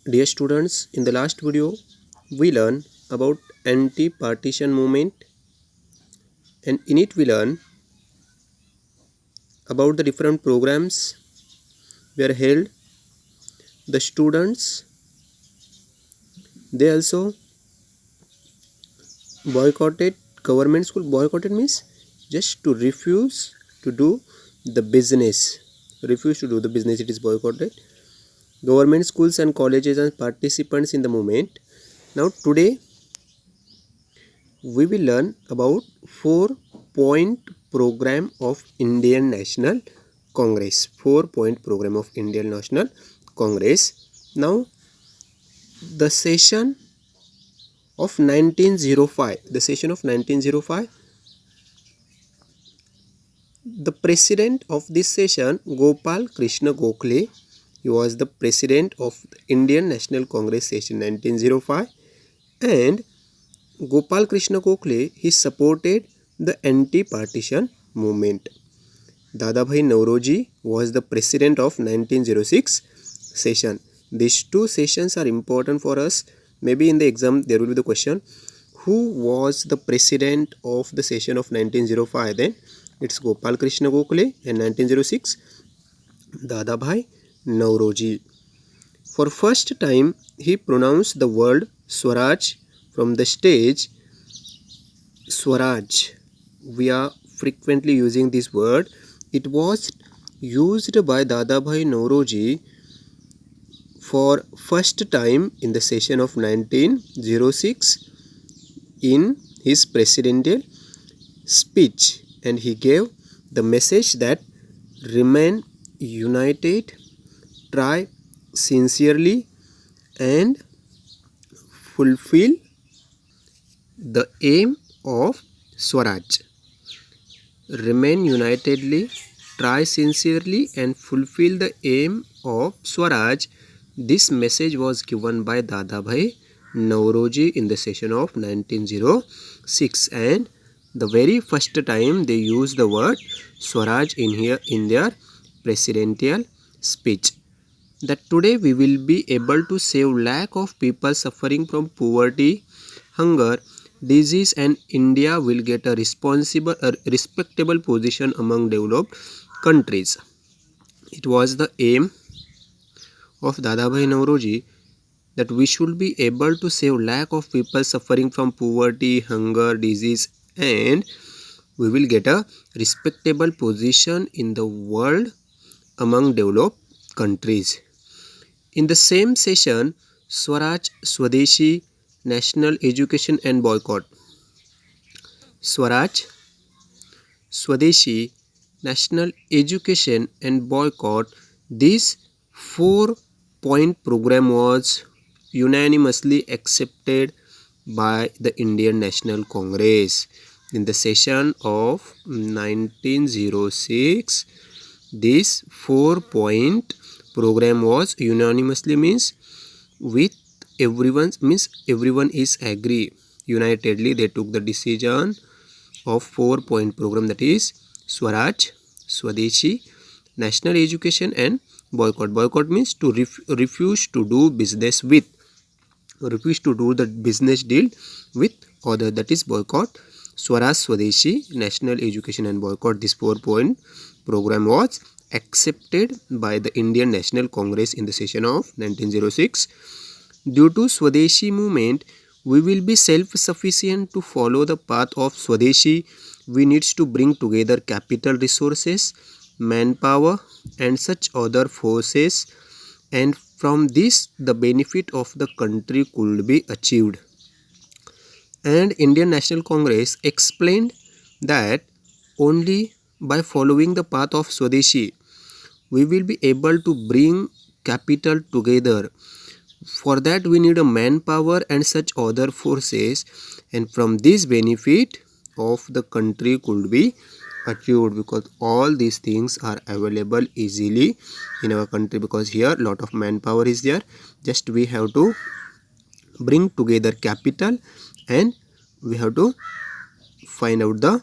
Dear students, in the last video we learned about anti-partition movement, and in it we learn about the different programs were held. The students, they also boycotted government school. Boycotted means just to refuse to do the business. Refuse to do the business, it is boycotted. Government schools and colleges and participants in the movement. Now today we will learn about 4-point program of Indian National Congress. 4-point program of Indian National Congress. Now the session of 1905. The session of 1905. The president of this session, Gopal Krishna Gokhale. He was the president of the Indian National Congress session 1905, and Gopal Krishna Gokhale, he supported the anti-partition movement. Dadabhai Nauroji was the president of 1906 session. These two sessions are important for us. Maybe in the exam there will be the question, who was the president of the session of 1905? Then it's Gopal Krishna Gokhale, and 1906 Dadabhai Nauroji. For first time he pronounced the word Swaraj from the stage. Swaraj, we are frequently using this word. It was used by Dadabhai Nauroji for first time in the session of 1906 in his presidential speech, and he gave the message that remain united, try sincerely, and fulfill the aim of Swaraj. Remain unitedly, try sincerely, and fulfill the aim of Swaraj. This message was given by Dadabhai Nauroji in the session of 1906, and the very first time they used the word Swaraj in their presidential speech. That today we will be able to save lakh of people suffering from poverty, hunger, disease, and India will get a respectable position among developed countries. It was the aim of Dadabhai Nauroji that we should be able to save lakh of people suffering from poverty, hunger, disease, and we will get a respectable position in the world among developed countries. In the same session, Swaraj, Swadeshi, National Education and Boycott. Swaraj, Swadeshi, National Education and Boycott. This 4-point program was unanimously accepted by the Indian National Congress. In the session of 1906, this 4-point program was unanimously means with everyone is agree. Unitedly they took the decision of 4-point program, that is Swaraj, Swadeshi, National Education and Boycott. Boycott means to refuse to do business with, refuse to do the business deal with other, that is boycott. Swaraj, Swadeshi, National Education and Boycott. This 4-point program was accepted by the Indian National Congress in the session of 1906. Due to Swadeshi movement, we will be self-sufficient. To follow the path of Swadeshi, we need to bring together capital resources, manpower, and such other forces, and from this the benefit of the country could be achieved. And Indian National Congress explained that only by following the path of Swadeshi, we will be able to bring capital together. For that we need a manpower and such other forces, and from this benefit of the country could be achieved, because all these things are available easily in our country, because here lot of manpower is there. Just we have to bring together capital and we have to find out the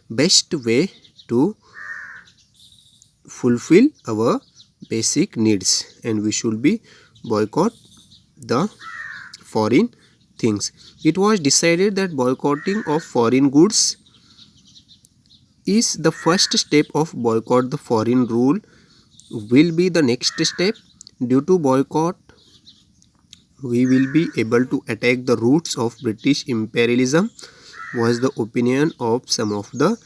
best way to fulfill our basic needs, and we should be boycott the foreign things. It was decided that boycotting of foreign goods is the first step of boycott. The foreign rule will be the next step. Due to boycott, we will be able to attack the roots of British imperialism, was the opinion of some of the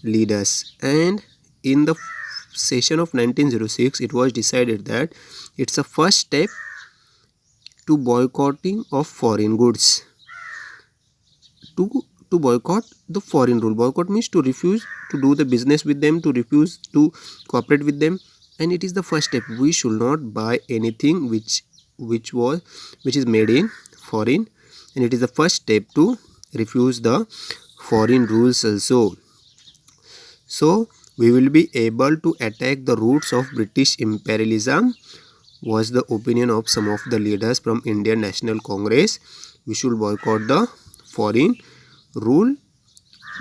leaders. And in the session of 1906, it was decided that it's a first step to boycotting of foreign goods. To boycott the foreign rule. Boycott means to refuse to do the business with them, to refuse to cooperate with them, and it is the first step. We should not buy anything which is made in foreign, and it is the first step to refuse the foreign rules also. So we will be able to attack the roots of British imperialism, was the opinion of some of the leaders from Indian National Congress. We should boycott the foreign rule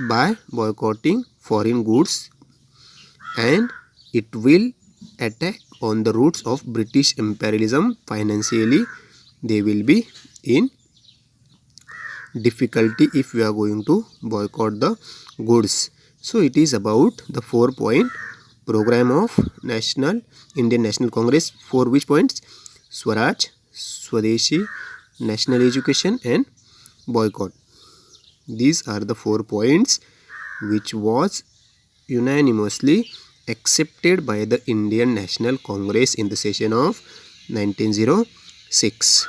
by boycotting foreign goods, and it will attack on the roots of British imperialism. Financially, they will be in difficulty if we are going to boycott the goods. So it is about the 4-point program of Indian National Congress. For which points? Swaraj, Swadeshi, national education, and boycott. These are the 4 points which was unanimously accepted by the Indian National Congress in the session of 1906.